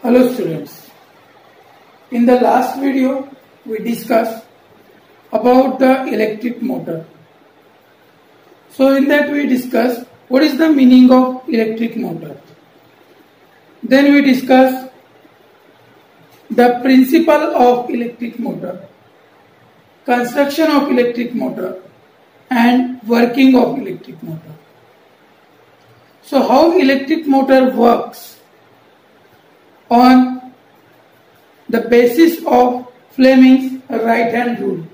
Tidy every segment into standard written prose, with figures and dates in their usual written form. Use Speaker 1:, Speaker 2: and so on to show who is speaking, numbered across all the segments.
Speaker 1: Hello students, in the last video we discussed about the electric motor. So in that we discussed what is the meaning of electric motor. Then we discussed the principle of electric motor, construction of electric motor and working of electric motor. So how electric motor works on the basis of Fleming's right hand rule.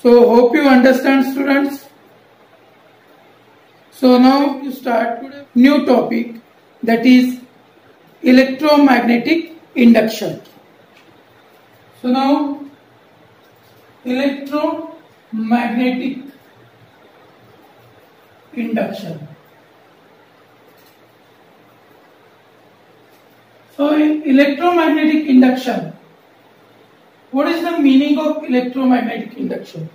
Speaker 1: So hope you understand students. So now you start today new topic, that is electromagnetic induction. So now electromagnetic induction. So in electromagnetic induction, what is the meaning of electromagnetic induction?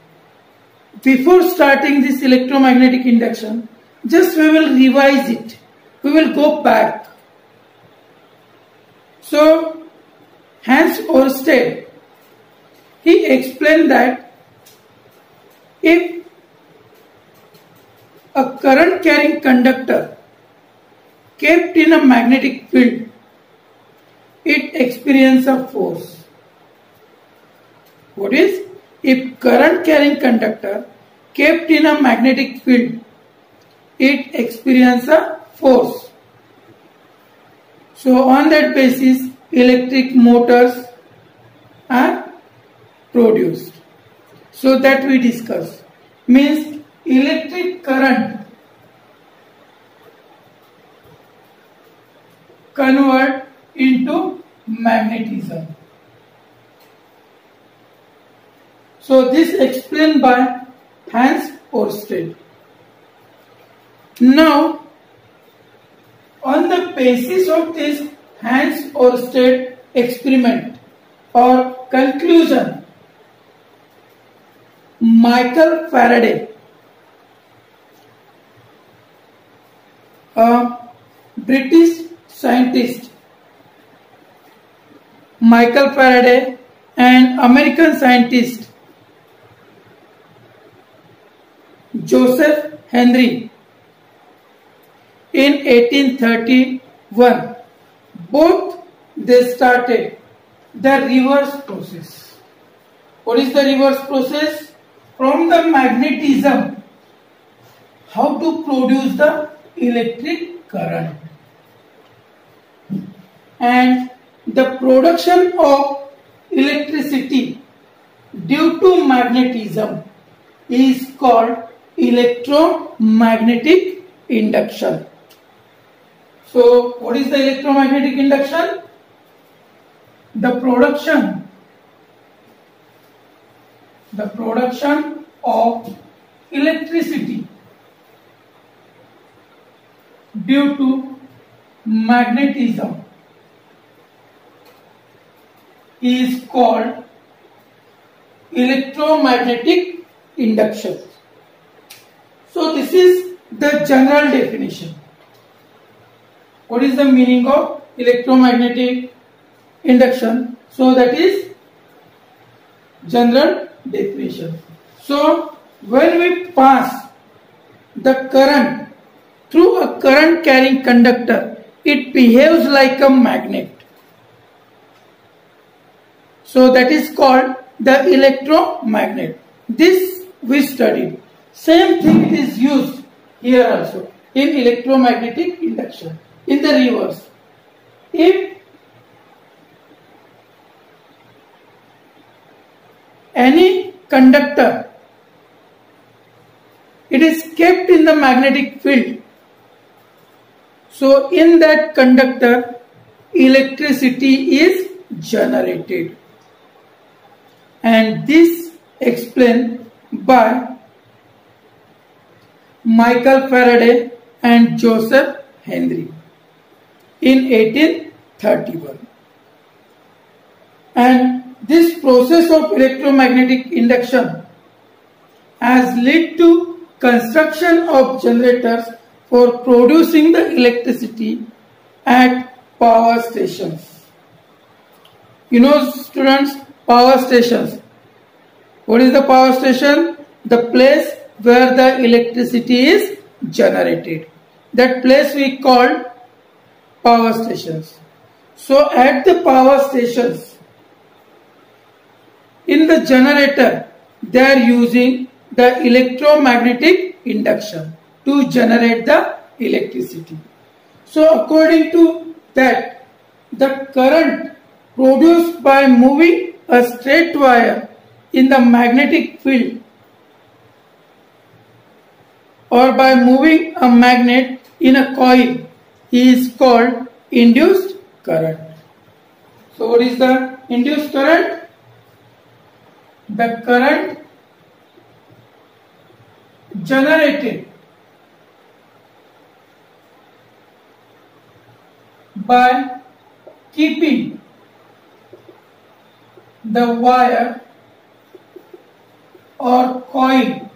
Speaker 1: Before starting this electromagnetic induction, just we will revise it. We will go back. So Hans Ørsted, he explained that if a current carrying conductor kept in a magnetic field, it experiences a force. What is? If current carrying conductor kept in a magnetic field, it experiences a force. So on that basis, electric motors are produced. So that we discuss. Means electric current convert into magnetism. So this explained by Hans Ørsted. Now, on the basis of this Hans Ørsted experiment or conclusion, Michael Faraday, a British scientist, Michael Faraday, and American scientist Joseph Henry in 1831, both they started the reverse process. What is the reverse process? From the magnetism, how to produce the electric current. And the production of electricity due to magnetism is called electromagnetic induction. So what is the electromagnetic induction? The production of electricity due to magnetism is called electromagnetic induction. So this is the general definition. What is the meaning of electromagnetic induction? So that is general definition. So when we pass the current through a current carrying conductor, it behaves like a magnet. So that is called the electromagnet. This we studied. Same thing is used here also in electromagnetic induction in the reverse. If any conductor, it is kept in the magnetic field, so in that conductor electricity is generated, and this explained by Michael Faraday and Joseph Henry in 1831. And this process of electromagnetic induction has led to construction of generators for producing the electricity at power stations. You know, students, power stations. What is the power station? The place where the electricity is generated. That place we call power stations. So at the power stations, in the generator, they are using the electromagnetic induction to generate the electricity. So according to that, the current produced by moving a straight wire in the magnetic field or by moving a magnet in a coil is called induced current. So what is the induced current? The current generated by keeping the wire or coil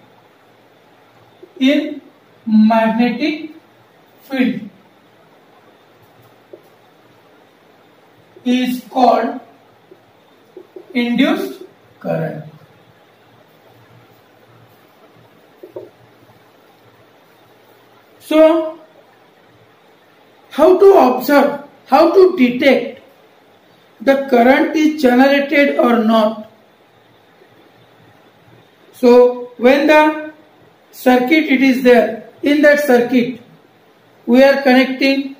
Speaker 1: in magnetic field is called induced current. So, how to observe, how to detect the current is generated or not? So, when the circuit it is there, in that circuit we are connecting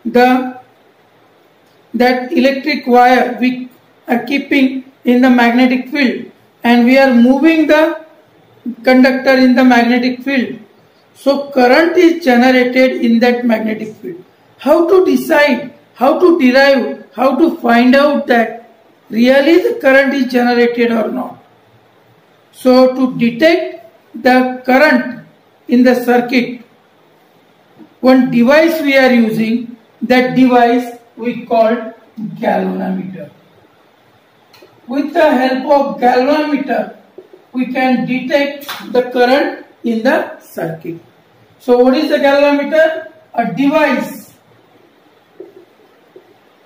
Speaker 1: that electric wire we are keeping in the magnetic field and we are moving the conductor in the magnetic field. So current is generated in that magnetic field. How to decide, how to derive, how to find out that really the current is generated or not? So to detect the current in the circuit, one device we are using, that device we call galvanometer. With the help of galvanometer, we can detect the current in the circuit. So what is the galvanometer? A device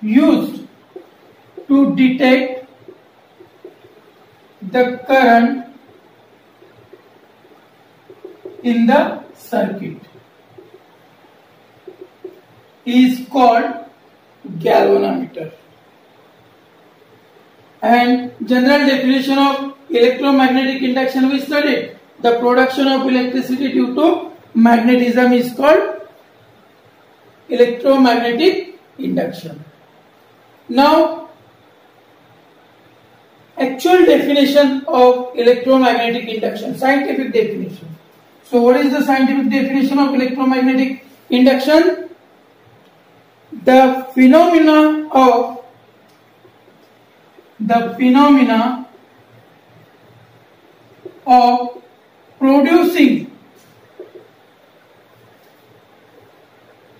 Speaker 1: used to detect the current in the circuit is called galvanometer. And general definition of electromagnetic induction we studied. The production of electricity due to magnetism is called electromagnetic induction. Now, actual definition of electromagnetic induction, scientific definition. So what is the scientific definition of electromagnetic induction? The phenomena of producing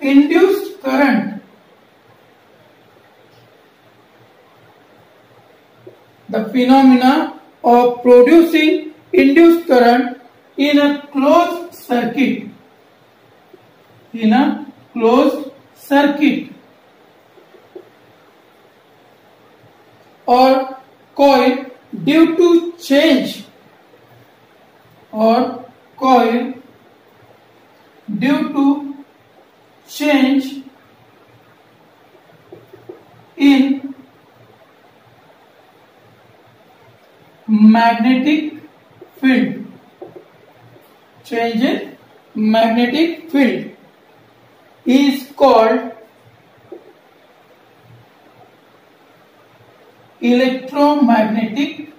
Speaker 1: induced current, the phenomena of producing induced current in a closed circuit, or coil due to change in magnetic field, is called electromagnetic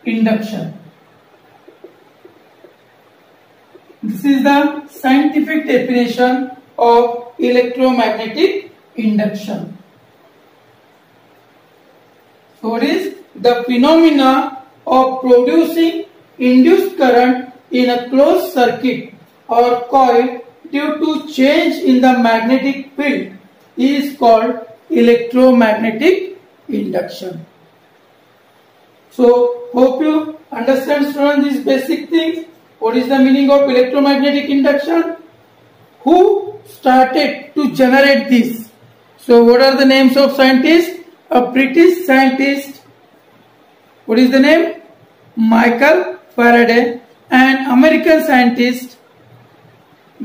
Speaker 1: induction. This is the scientific definition of electromagnetic induction. So what is the phenomena of producing induced current in a closed circuit or coil due to change in the magnetic field is called electromagnetic induction. So hope you understand, students, these basic things. What is the meaning of electromagnetic induction? Who started to generate this. So what are the names of scientists? A British scientist, what is the name? Michael Faraday, and American scientist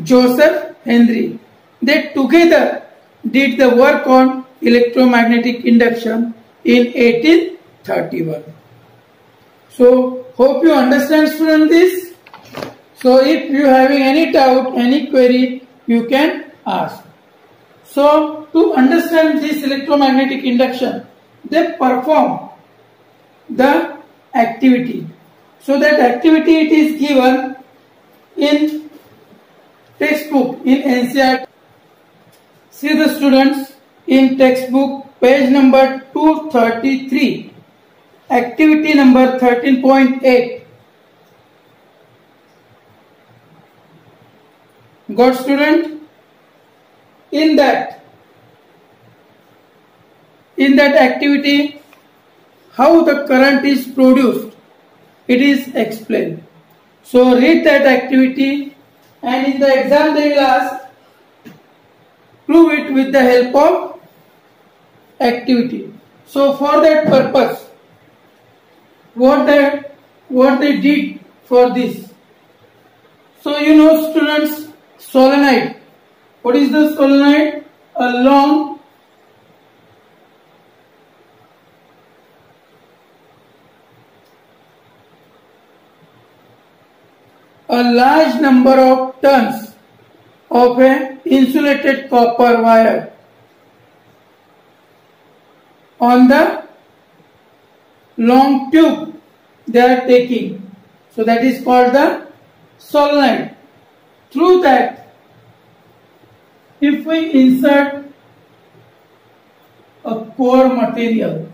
Speaker 1: Joseph Henry. They together did the work on electromagnetic induction in 1831. So hope you understand, student, this. So if you having any doubt, any query, you can ask. So to understand this electromagnetic induction, they perform the activity. So that activity it is given in textbook in NCERT. See the students, in textbook page number 233, activity number 13.8. Got, student? In that activity, how the current is produced, it is explained. So read that activity, and in the exam they will ask, prove it with the help of activity. So for that purpose, what they did for this. So you know, students, solenoid. What is the solenoid? A long a large number of turns of an insulated copper wire on the long tube they are taking. So that is called the solenoid. Through that, if we insert a core material,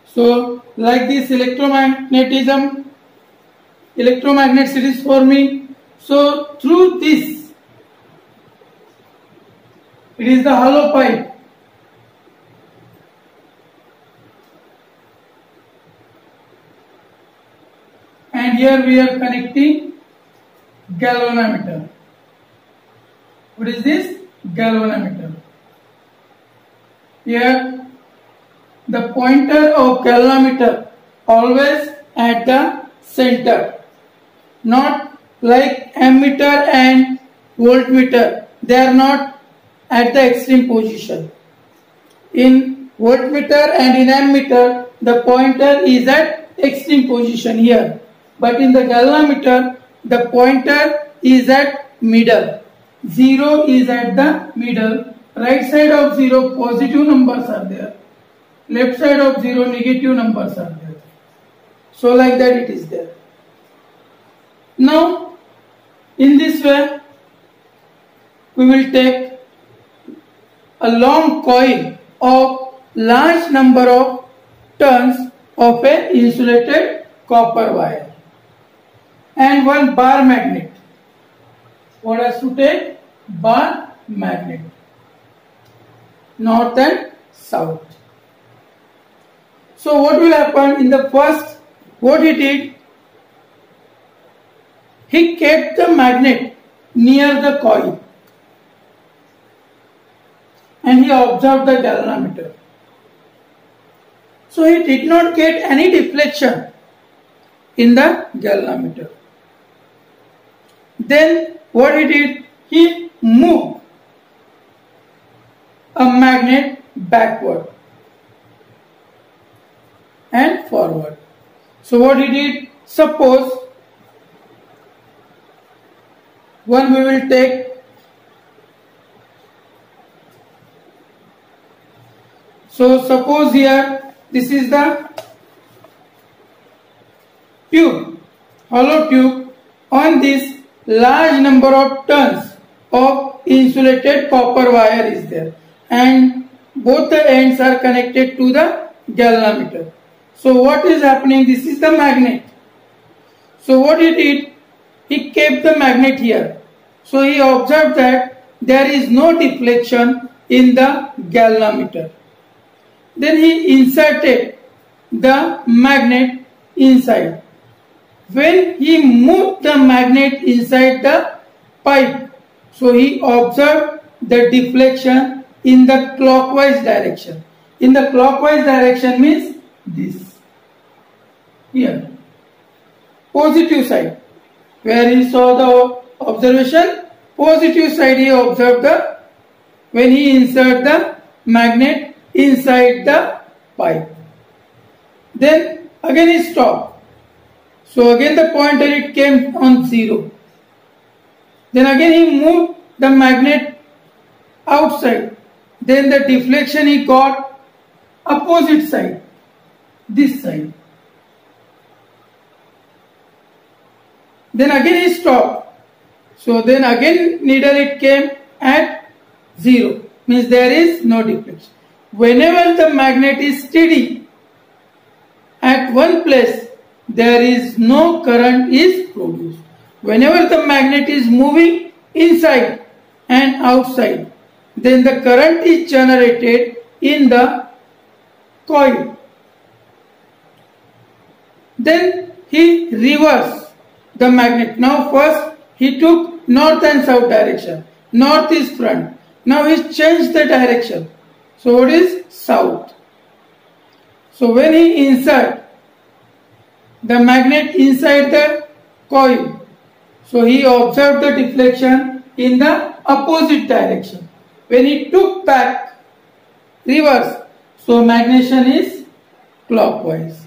Speaker 1: so like this electromagnet series forming, so through this, it is the hollow pipe, and here we are connecting galvanometer. What is this? Galvanometer. Here the pointer of galvanometer always at the center, not like ammeter and voltmeter. They are not at the extreme position. In voltmeter and in ammeter, the pointer is at extreme position here, but in the galvanometer, the pointer is at middle. 0 is at the middle. Right side of 0 positive numbers are there. Left side of 0 negative numbers are there. So like that it is there. Now in this way we will take a long coil of large number of turns of an insulated copper wire and one bar magnet. What has to take? Bar magnet, north and south. So what will happen in the first? What he did? He kept the magnet near the coil and he observed the galvanometer. So he did not get any deflection in the galvanometer. Then what he did? He moved a magnet backward and forward. So what he did? Suppose one we will take so suppose here this is the tube, hollow tube. On this large number of turns of insulated copper wire is there and both the ends are connected to the galvanometer. So what is happening? This is the magnet. So what he did? He kept the magnet here. So he observed that there is no deflection in the galvanometer. Then he inserted the magnet inside. When he moved the magnet inside the pipe. So he observed the deflection in the clockwise direction. In the clockwise direction means this. Here. Positive side. Where he saw the observation, positive side he observed when he insert the magnet inside the pipe. Then again he stopped. So again the pointer it came on 0. Then again he moved the magnet outside. Then the deflection he got opposite side, this side. Then again he stopped. So then again needle it came at 0, means there is no deflection. Whenever the magnet is steady at one place, there is no current is produced. Whenever the magnet is moving inside and outside, then the current is generated in the coil. Then he reversed the magnet. Now first he took north and south direction. North is front. Now he changed the direction. So it is south. So when he insert the magnet inside the coil, so he observed the deflection in the opposite direction. When he took back, reverse, so magnetism is clockwise.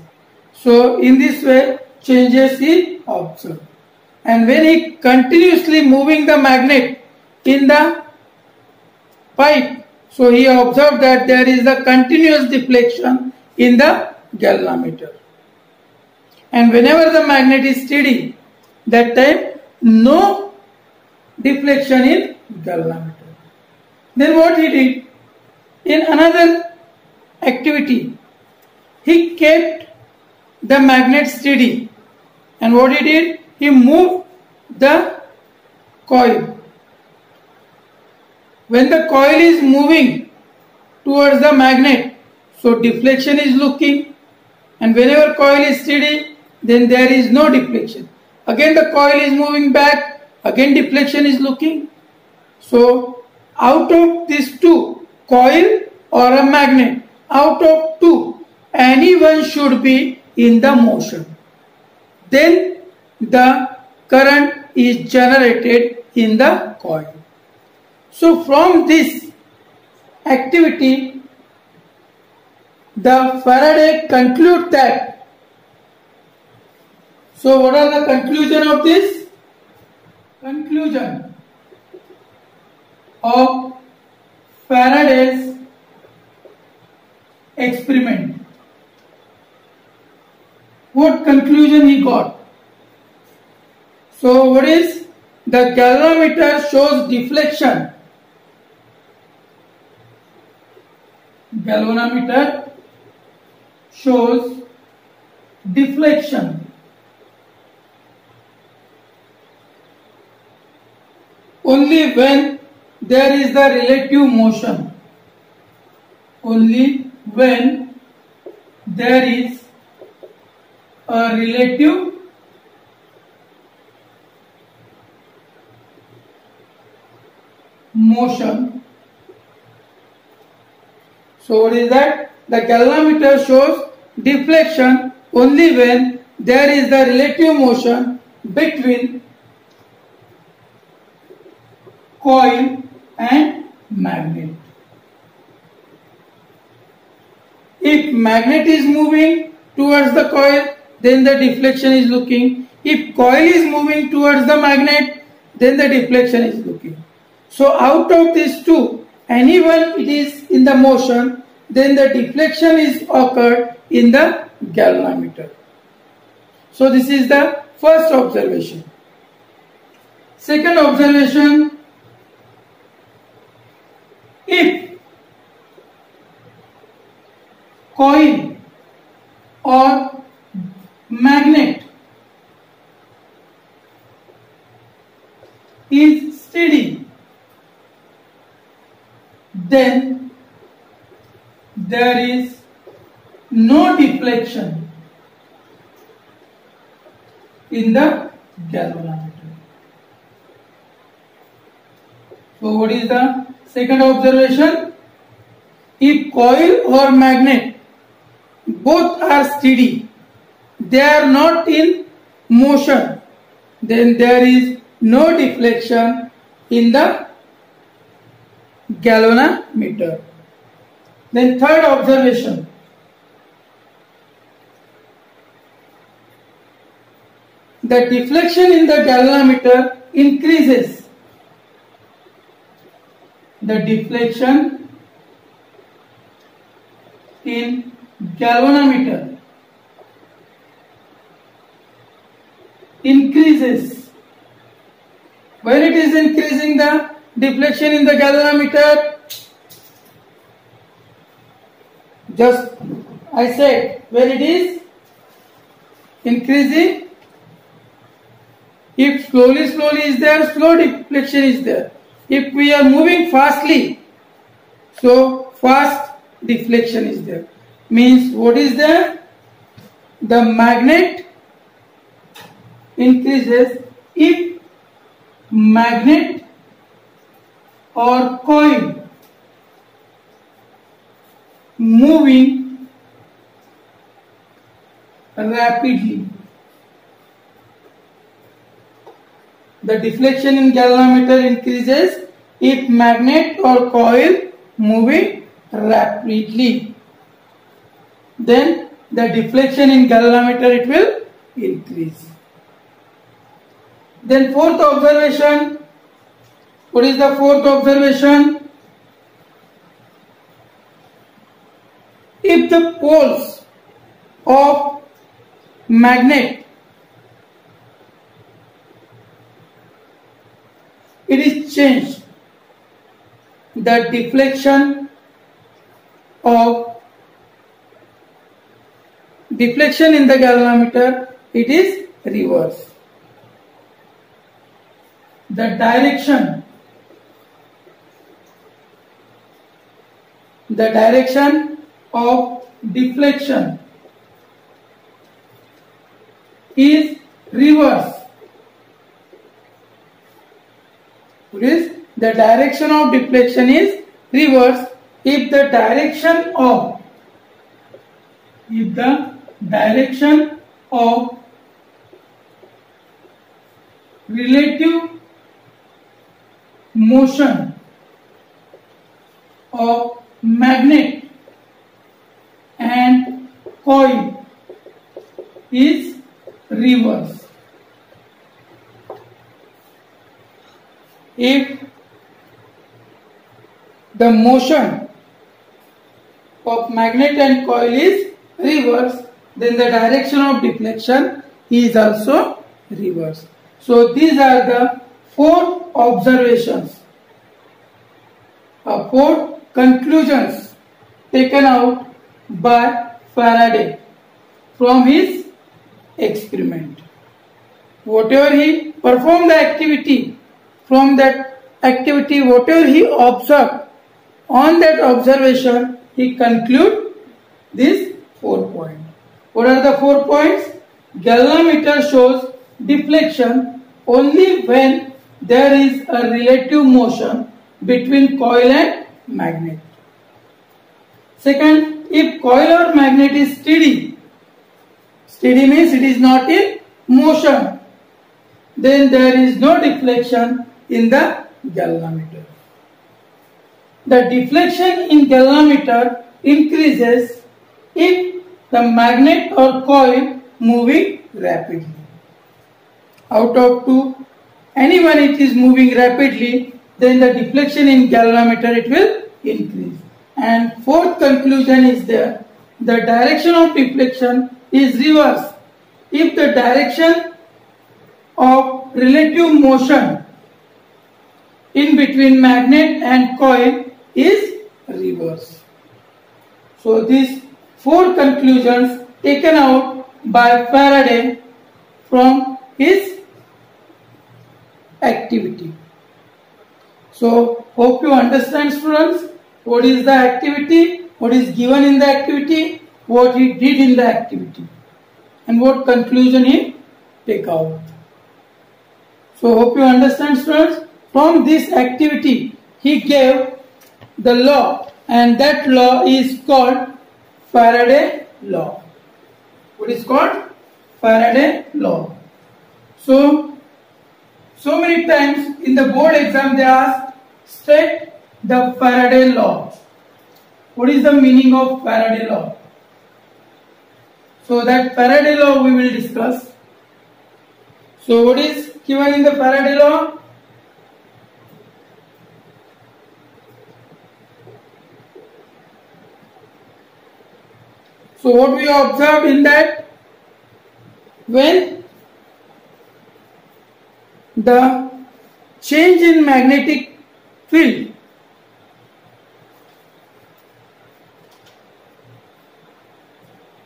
Speaker 1: So in this way changes he observed. And when he continuously moving the magnet in the pipe, so he observed that there is a continuous deflection in the galvanometer. And whenever the magnet is steady, that time no deflection in galvanometer. Then what he did? In another activity, he kept the magnet steady. And what he did? He moved the coil. When the coil is moving towards the magnet, so deflection is looking, and whenever coil is steady, then there is no deflection. Again the coil is moving back, again deflection is looking. So out of these two, coil or a magnet, out of two, any one should be in the motion. Then the current is generated in the coil. So from this activity, the Faraday conclude that. So what are the conclusion of this? Conclusion of Faraday's experiment. What conclusion he got? So what is? The galvanometer shows deflection. Galvanometer shows deflection only when there is the relative motion. Only when there is a relative motion. So what is that? The galvanometer shows deflection only when there is the relative motion between coil and magnet. If magnet is moving towards the coil, then the deflection is looking. If coil is moving towards the magnet, then the deflection is looking. So out of these two, anyone it is in the motion, then the deflection is occurred in the galvanometer. So this is the first observation. Second observation, if coil or magnet is steady, then there is no deflection in the galvanometer. So what is the second observation? If coil or magnet both are steady, they are not in motion, then there is no deflection in the galvanometer. Then third observation. The deflection in the galvanometer increases. The deflection in galvanometer increases. When it is increasing the deflection in the galvanometer, just I said, when it is increasing, if slowly is there, slow deflection is there. If we are moving fastly, so fast deflection is there. Means what is there? The magnet increases if magnet or coil moving rapidly. The deflection in galvanometer increases if magnet or coil moving rapidly. Then the deflection in galvanometer it will increase. Then fourth observation. What is the fourth observation? If the poles of magnet it is changed, the deflection in the galvanometer it is reversed. The direction of deflection is reversed. The direction of deflection is reversed if the direction of relative motion of magnet and coil is reversed. If the motion of magnet and coil is reversed, then the direction of deflection is also reversed. So these are the four observations, four conclusions taken out by Faraday from his experiment. Whatever he performed the activity, from that activity whatever he observed, on that observation he conclude these 4 points. What are the 4 points? Galvanometer shows deflection only when there is a relative motion between coil and magnet. Second, if coil or magnet is steady means it is not in motion, then there is no deflection in the galvanometer. The deflection in galvanometer increases if the magnet or coil moving rapidly. Out of two, anyone it is moving rapidly, then the deflection in galvanometer it will increase. And fourth conclusion is there, the direction of deflection is reversed if the direction of relative motion in between magnet and coil is reversed. So these 4 conclusions taken out by Faraday from his activity. So hope you understand, students, what is the activity, what is given in the activity, what he did in the activity, and what conclusion he take out. So hope you understand, students. from this activity he gave the law, and that law is called Faraday law. What is called? Faraday law. So many times in the board exam they ask, state the Faraday law. What is the meaning of Faraday law? So that Faraday law we will discuss. So what is given in the Faraday law? So what we observed in that, when the change in magnetic field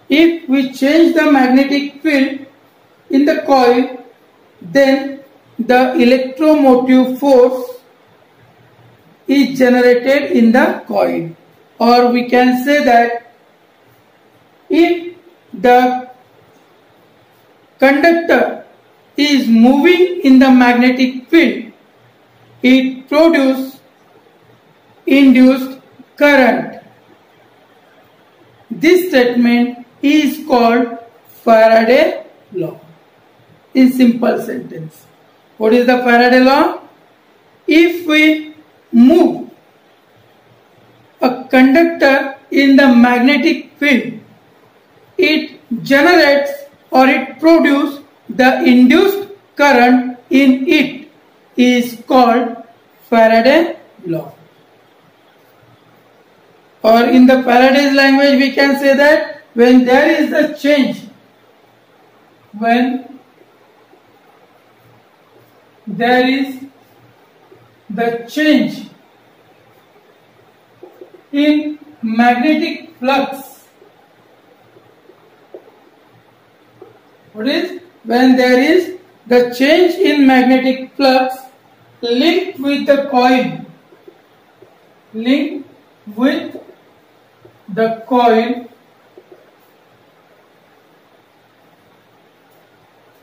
Speaker 1: if we change the magnetic field in the coil, then the electromotive force is generated in the coil. Or we can say that if the conductor is moving in the magnetic field, it produces induced current. This statement is called Faraday law. In simple sentence, what is the Faraday law? If we move a conductor in the magnetic field, it generates or it produces the induced current in it is called Faraday law. Or in the Faraday's language we can say that when there is a change, when there is the change in magnetic flux, what is? When there is the change in magnetic flux linked with the coil,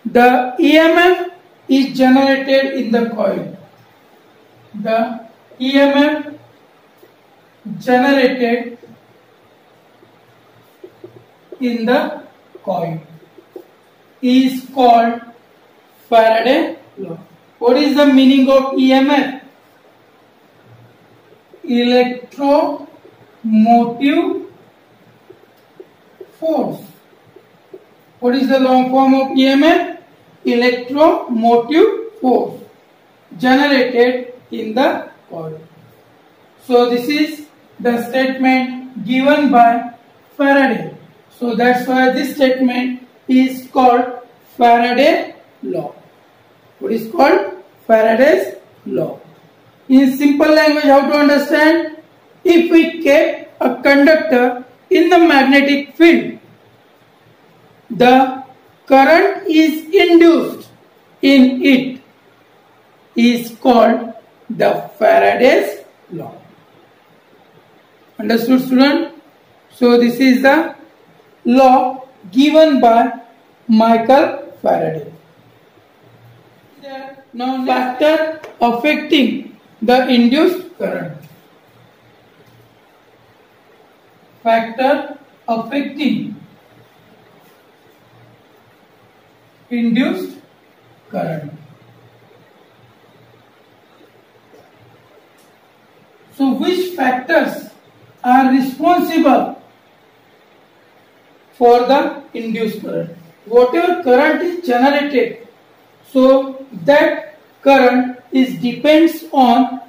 Speaker 1: the EMF is generated in the coil. The EMF generated in the coil is called Faraday law. What is the meaning of EMF? Electromotive force. What is the long form of EMF? Electromotive force generated in the coil. So this is the statement given by Faraday. So that's why this statement is called Faraday law. What is called? Faraday's law. In simple language, how to understand? If we keep a conductor in the magnetic field, the current is induced in it is called the Faraday's law. Understood, student? So this is the law given by Michael Faraday. Now factor affecting the induced current. Factor affecting induced current. So which factors are responsible for the induced current? Whatever current is generated, so that current is depends on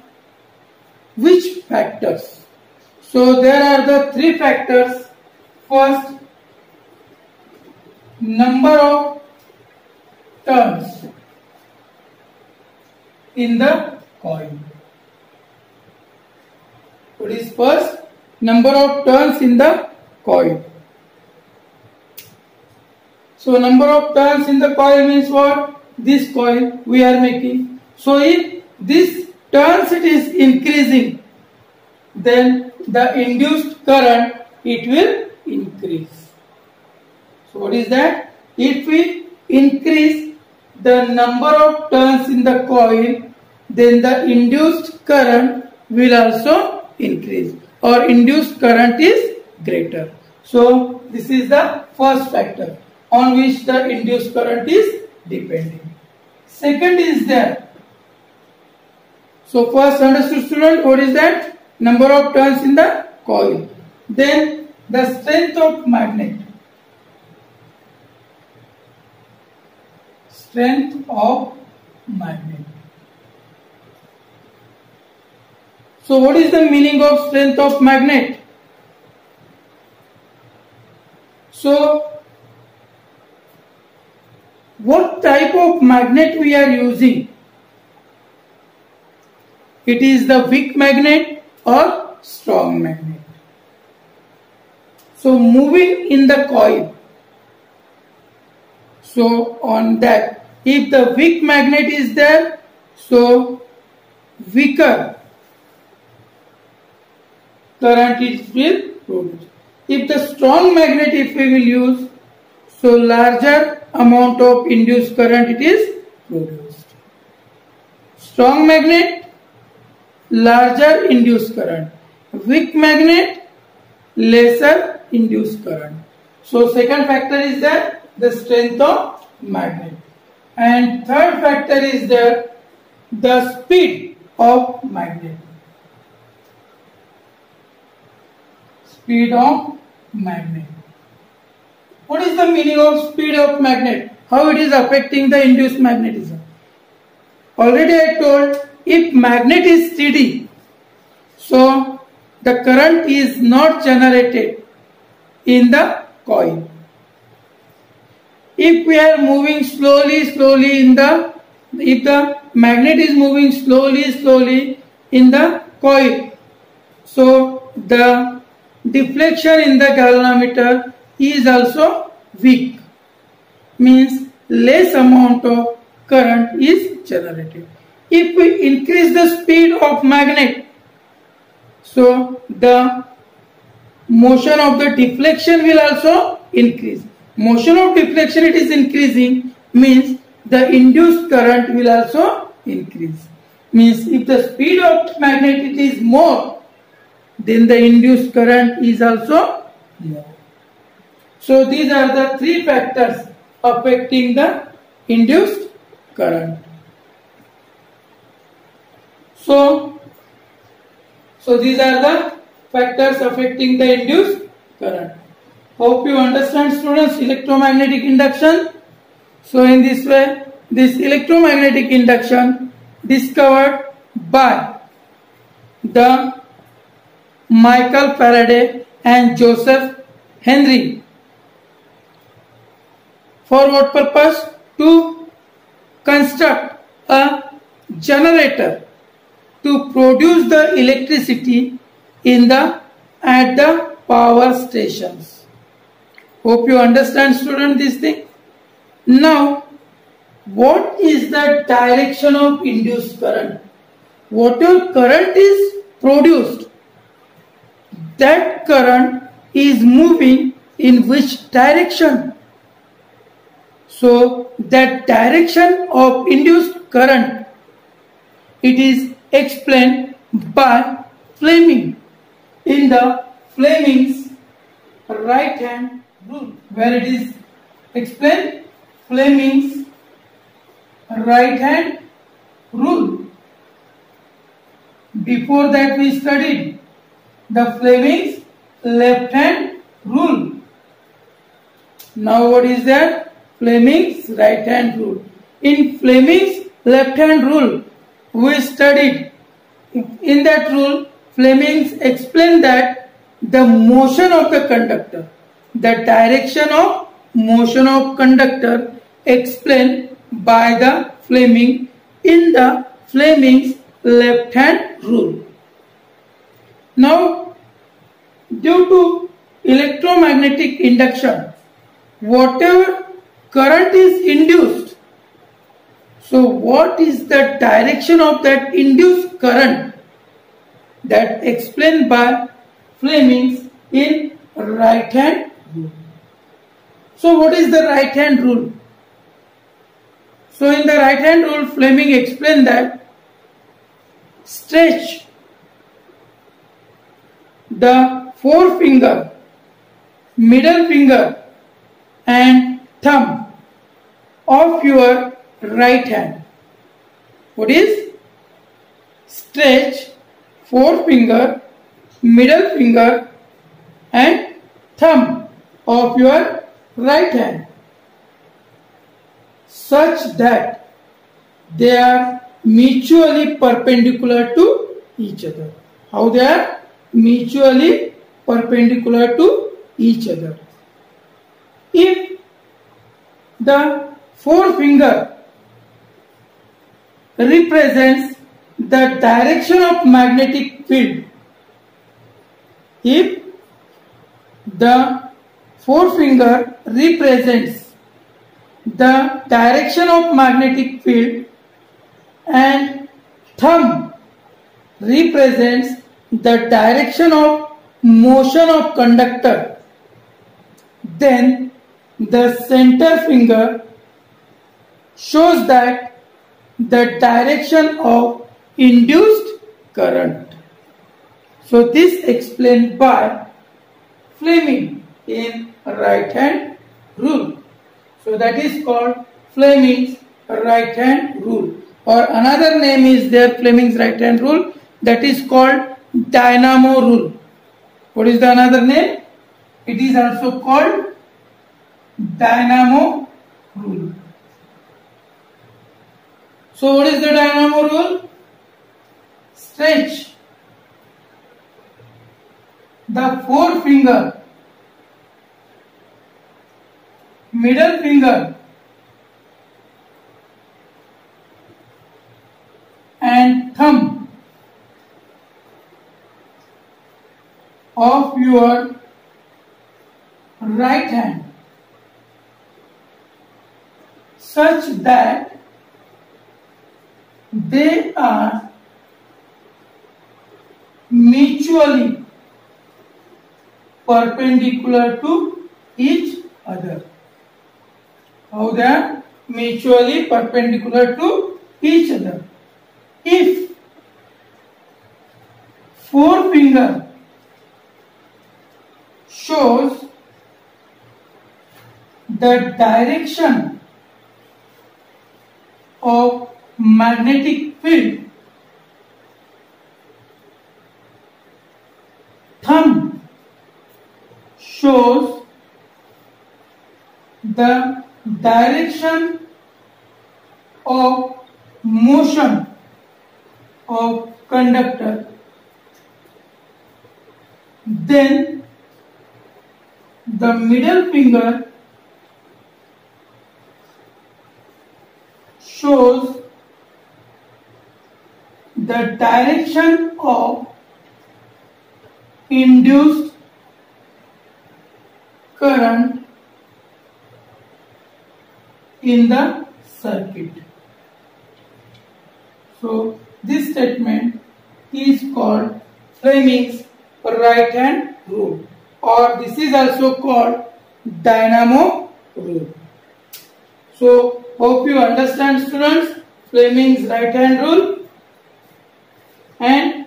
Speaker 1: which factors. So there are the three factors. First, number of turns in the coil. What is first? Number of turns in the coil. So number of turns in the coil means what? This coil we are making. So if this turns it is increasing, then the induced current it will increase. So what is that? If we increase the number of turns in the coil, then the induced current will also increase, or induced current is greater. So this is the first factor on which the induced current is depending. Second is that, so first understood student, what is that? Number of turns in the coil. Then the strength of magnet. Strength of magnet. So what is the meaning of strength of magnet? So what type of magnet we are using? It is the weak magnet or strong magnet. So moving in the coil. So on that, if the weak magnet is there, so weaker current is will produce. If the strong magnet, if we will use, so larger amount of induced current it is produced. Strong magnet, larger induced current. Weak magnet, lesser induced current. So second factor is that the strength of magnet. And third factor is the speed of magnet. Speed of magnet. What is the meaning of speed of magnet? How it is affecting the induced magnetism? Already I told, if magnet is steady, so the current is not generated in the coil. If we are moving slowly if the magnet is moving slowly in the coil, so the deflection in the galvanometer is also weak, means less amount of current is generated. If we increase the speed of magnet, so the motion of the deflection will also increase. Motion of deflection it is increasing, means the induced current will also increase. Means if the speed of magnet it is more, then the induced current is also more. So these are the three factors affecting the induced current. So these are the factors affecting the induced current. Hope you understand, students, electromagnetic induction. So in this way, this electromagnetic induction discovered by the Michael Faraday and Joseph Henry. For what purpose? To construct a generator to produce the electricity at the power stations. Hope you understand, student, this thing. Now, what is the direction of induced current? Whatever current is produced, that current is moving in which direction? So that direction of induced current, it is explained by Fleming in the Fleming's right hand rule, where it is explained Fleming's right hand rule. Before that we studied the Fleming's left hand rule. Now what is that? Fleming's right hand rule. In Fleming's left hand rule we studied, in that rule Fleming explained that the motion of the conductor, the direction of motion of conductor explained by the Fleming in the Fleming's left hand rule. Now, due to electromagnetic induction, whatever current is induced, so what is the direction of that induced current? That explained by Fleming's in right hand rule. So what is the right hand rule? So in the right hand rule, Fleming explained that stretch the forefinger, middle finger and thumb of your right hand. What is? Stretch forefinger, middle finger and thumb of your right hand such that they are mutually perpendicular to each other. How they are? Mutually perpendicular to each other. If the forefinger represents the direction of magnetic field, if the forefinger represents the direction of magnetic field and thumb represents the direction of motion of conductor, then the center finger shows that the direction of induced current. So this explained by Fleming in right hand rule. So that is called Fleming's right hand rule, or another name is there, Fleming's right hand rule, that is called dynamo rule. What is the another name? It is also called dynamo rule. So what is the dynamo rule? Stretch the forefinger, middle finger and thumb of your right hand such that they are mutually perpendicular to each other. How they are mutually perpendicular to each other. If forefinger shows the direction of magnetic field, thumb shows the direction of motion of conductor, then the middle finger shows the direction of induced current in the circuit. So this statement is called Fleming's right hand rule, or this is also called dynamo rule. So hope you understand, students, Fleming's right hand rule and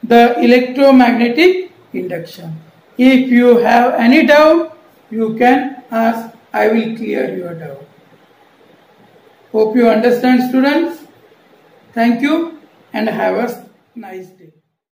Speaker 1: the electromagnetic induction. If you have any doubt, you can ask. I will clear your doubt. Hope you understand, students. Thank you and have a nice day.